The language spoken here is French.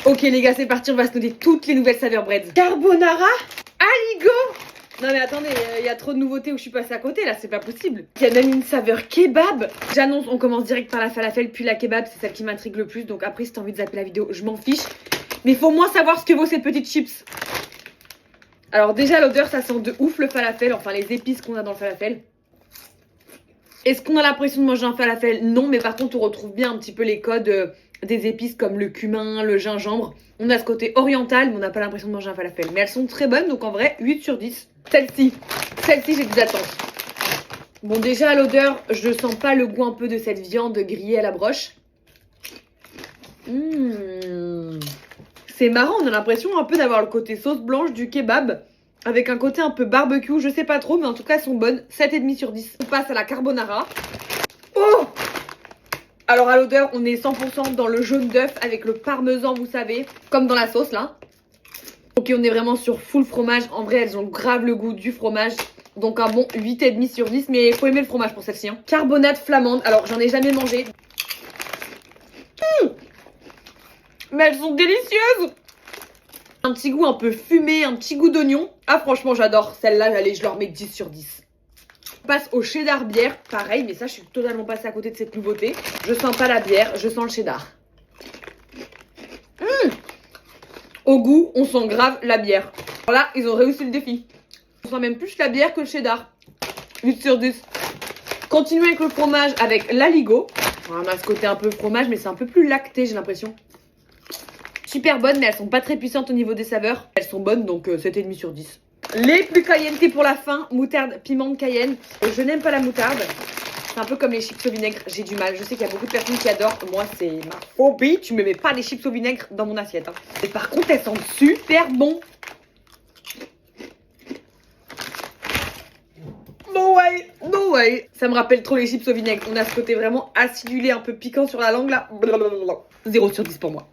Ok les gars, c'est parti, on va se noter toutes les nouvelles saveurs breads. Carbonara, aligo. Non mais attendez, il y a trop de nouveautés où je suis passée à côté là, c'est pas possible. Il y a même une saveur kebab. J'annonce, on commence direct par la falafel, puis la kebab, c'est celle qui m'intrigue le plus. Donc après, si t'as envie de zapper la vidéo, je m'en fiche. Mais il faut au moins savoir ce que vaut cette petite chips. Alors déjà, l'odeur, ça sent de ouf le falafel, enfin les épices qu'on a dans le falafel. Est-ce qu'on a l'impression de manger un falafel? Non, mais par contre, on retrouve bien un petit peu les codes des épices comme le cumin, le gingembre. On a ce côté oriental, mais on n'a pas l'impression de manger un falafel. Mais elles sont très bonnes, donc en vrai, 8 sur 10. Celle-ci, j'ai des attentes. Bon, déjà à l'odeur, je sens pas le goût un peu de cette viande grillée à la broche. C'est marrant, on a l'impression un peu d'avoir le côté sauce blanche du kebab. Avec un côté un peu barbecue, je sais pas trop, mais en tout cas elles sont bonnes. 7,5 sur 10. On passe à la carbonara. Oh! Alors à l'odeur, on est 100% dans le jaune d'œuf avec le parmesan, vous savez, comme dans la sauce là. Ok, on est vraiment sur full fromage. En vrai, elles ont grave le goût du fromage. Donc un bon 8,5 sur 10. Mais il faut aimer le fromage pour celle-ci. Hein. Carbonate flamande. Alors, j'en ai jamais mangé. Mais elles sont délicieuses. Un petit goût un peu fumé, un petit goût d'oignon. Ah, franchement, j'adore. Celle-là, allez, je leur mets 10 sur 10. On passe au cheddar bière. Pareil, mais ça, je suis totalement passée à côté de cette nouveauté. Je sens pas la bière, je sens le cheddar. Au goût, on sent grave la bière. Alors là, ils ont réussi le défi. On sent même plus la bière que le cheddar. 8 sur 10. Continuons avec le fromage avec l'aligo. On a ce côté un peu fromage, mais c'est un peu plus lacté, j'ai l'impression. Super bonnes, mais elles sont pas très puissantes au niveau des saveurs. Elles sont bonnes, donc 7,5 sur 10. Les plus cayennetées pour la fin, moutarde, piment de Cayenne. Je n'aime pas la moutarde. C'est un peu comme les chips au vinaigre, j'ai du mal. Je sais qu'il y a beaucoup de personnes qui adorent. Moi, c'est ma phobie. Tu me mets pas des chips au vinaigre dans mon assiette. Hein. Et par contre, elles sentent super bon. No way, no way. Ça me rappelle trop les chips au vinaigre. On a ce côté vraiment acidulé, un peu piquant sur la langue là. 0 sur 10 pour moi.